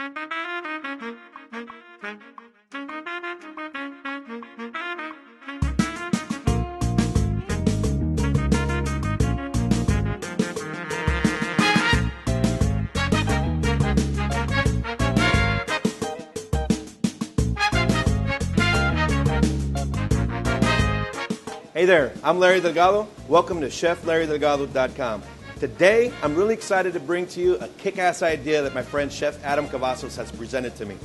Hey there, I'm Larry Delgado. Welcome to ChefLarryDelgado.com. Today, I'm really excited to bring to you a kick-ass idea that my friend Chef Adam Cavazos has presented to me.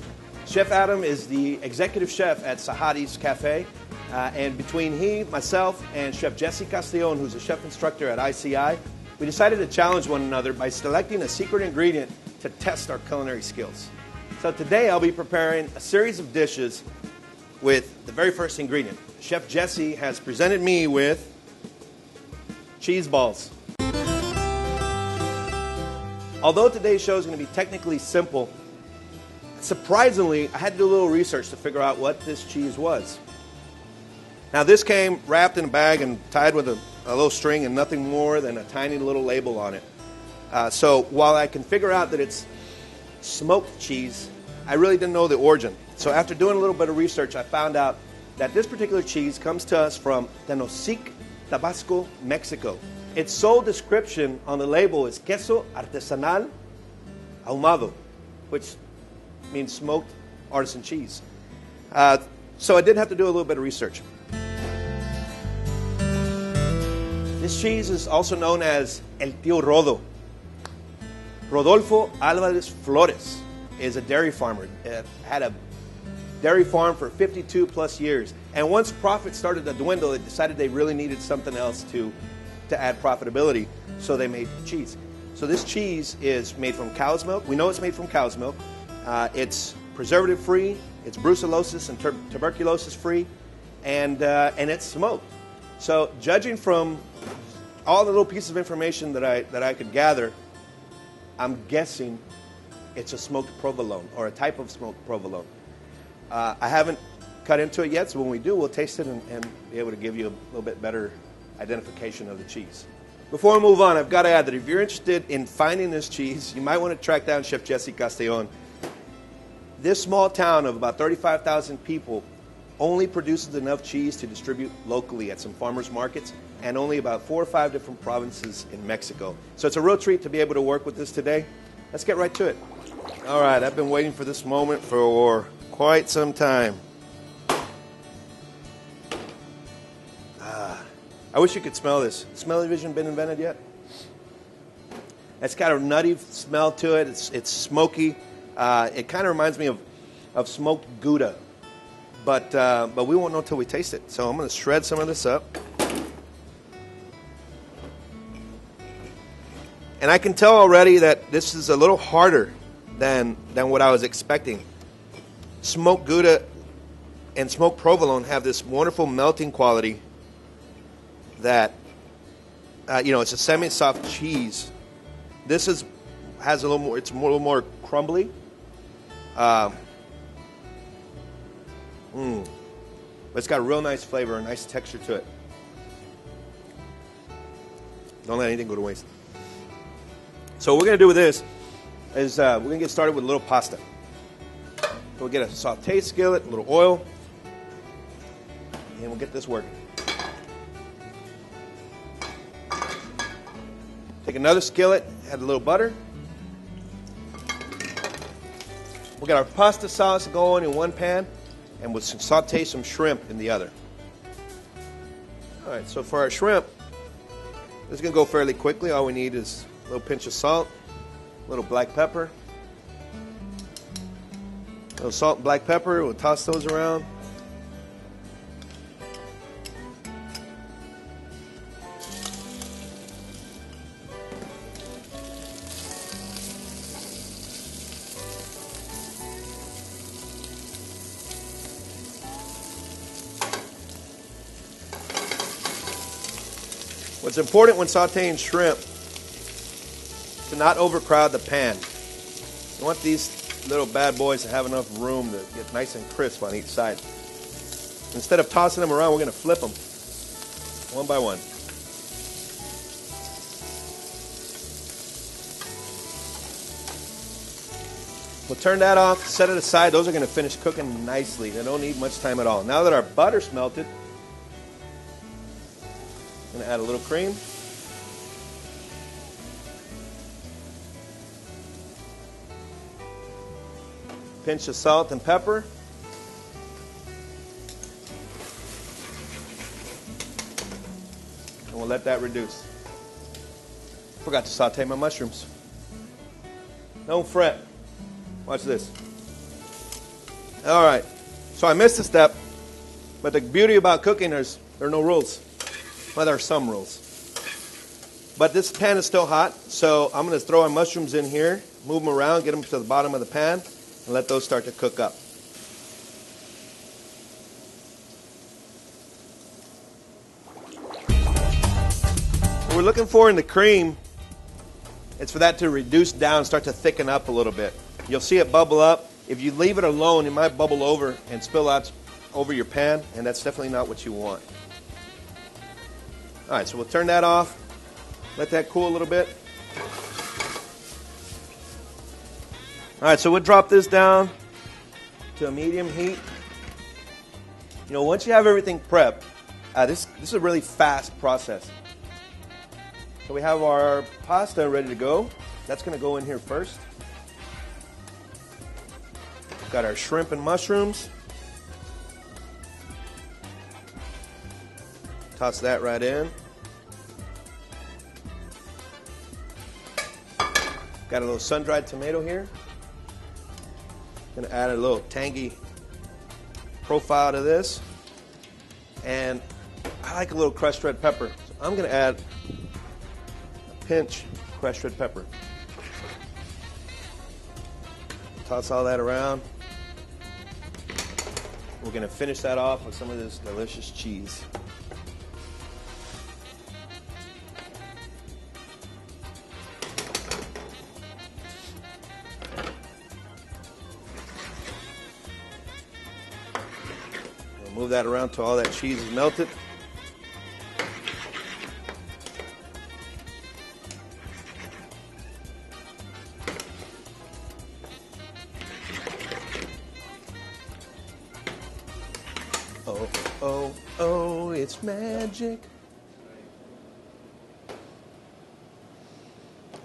Chef Adam is the executive chef at Sahadi's Cafe, and between he, myself, and Chef Jesse Castellon, who's a chef instructor at ICI, we decided to challenge one another by selecting a secret ingredient to test our culinary skills. So today, I'll be preparing a series of dishes with the very first ingredient. Chef Jesse has presented me with cheese balls. Although today's show is going to be technically simple, surprisingly, I had to do a little research to figure out what this cheese was. Now, this came wrapped in a bag and tied with a little string and nothing more than a tiny little label on it. So while I can figure out that it's smoked cheese, I really didn't know the origin. So after doing a little bit of research, I found out that this particular cheese comes to us from Tenosic, Tabasco, Mexico. Its sole description on the label is queso artesanal ahumado, which means smoked artisan cheese. So I did have to do a little bit of research. This cheese is also known as El Tío Rodo. Rodolfo Álvarez Flores is a dairy farmer. Had a dairy farm for 52 plus years. And once profits started to dwindle, they decided they really needed something else to add profitability, so they made cheese. So this cheese is made from cow's milk. We know it's made from cow's milk. It's preservative free, it's brucellosis and tuberculosis free, and it's smoked. So judging from all the little pieces of information that I could gather, I'm guessing it's a smoked provolone, or a type of smoked provolone. I haven't cut into it yet, so when we do, we'll taste it and be able to give you a little bit better identification of the cheese. Before I move on, I've got to add that if you're interested in finding this cheese, you might want to track down Chef Jesse Castellon. This small town of about 35,000 people only produces enough cheese to distribute locally at some farmers markets, and only about 4 or 5 different provinces in Mexico. So it's a real treat to be able to work with this today. Let's get right to it. All right, I've been waiting for this moment for quite some time. I wish you could smell this. Smell-o-vision been invented yet? It's got a nutty smell to it. It's smoky. It kind of reminds me of smoked Gouda, but we won't know until we taste it. So I'm going to shred some of this up, and I can tell already that this is a little harder than what I was expecting. Smoked Gouda and smoked provolone have this wonderful melting quality that, it's a semi-soft cheese. This has a little more, it's a little more crumbly. But it's got a real nice flavor, a nice texture to it. Don't let anything go to waste. So what we're going to do with this is we're going to get started with a little pasta. So we'll get a saute skillet, a little oil, and we'll get this working. Take another skillet, add a little butter. We'll get our pasta sauce going in one pan, and we'll saute some shrimp in the other. All right, so for our shrimp, this is going to go fairly quickly. All we need is a little pinch of salt, a little black pepper. A little salt and black pepper, we'll toss those around. What's important when sauteing shrimp to not overcrowd the pan. You want these little bad boys to have enough room to get nice and crisp on each side. Instead of tossing them around, we're going to flip them one by one. We'll turn that off, set it aside. Those are going to finish cooking nicely. They don't need much time at all. Now that our butter's melted, I'm going to add a little cream. Pinch of salt and pepper. And we'll let that reduce. Forgot to saute my mushrooms. Don't fret. Watch this. All right. So I missed a step, but the beauty about cooking is there are no rules. Well, there are some rules. But this pan is still hot, so I'm going to throw our mushrooms in here, move them around, get them to the bottom of the pan, and let those start to cook up. What we're looking for in the cream, it's for that to reduce down, start to thicken up a little bit. You'll see it bubble up. If you leave it alone, it might bubble over and spill out over your pan, and that's definitely not what you want. All right, so we'll turn that off, let that cool a little bit. All right, so we'll drop this down to a medium heat. You know, once you have everything prepped, this is a really fast process. So we have our pasta ready to go. That's going to go in here first. Got our shrimp and mushrooms. Toss that right in. Got a little sun-dried tomato here. Gonna add a little tangy profile to this. And I like a little crushed red pepper. So I'm gonna add a pinch of crushed red pepper. Toss all that around. We're going to finish that off with some of this delicious cheese. We'll move that around till all that cheese is melted. Oh, oh, oh, it's magic.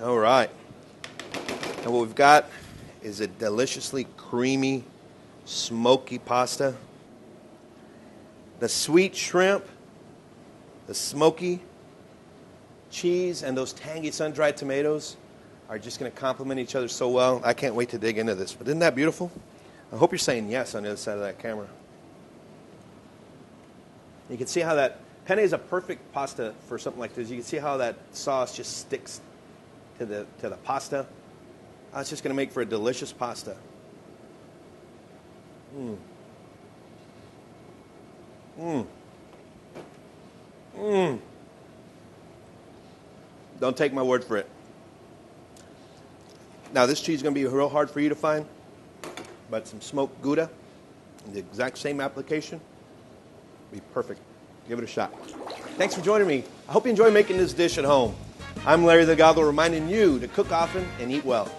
All right. And what we've got is a deliciously creamy, smoky pasta. The sweet shrimp, the smoky cheese, and those tangy sun-dried tomatoes are just going to complement each other so well. I can't wait to dig into this. But isn't that beautiful? I hope you're saying yes on the other side of that camera. You can see how that penne is a perfect pasta for something like this. You can see how that sauce just sticks to the pasta. It's just going to make for a delicious pasta. Mmm. Mmm. Mmm. Don't take my word for it. Now, this cheese is going to be real hard for you to find, but some smoked Gouda, the exact same application, be perfect. Give it a shot. Thanks for joining me. I hope you enjoy making this dish at home. I'm Larry Delgado, reminding you to cook often and eat well.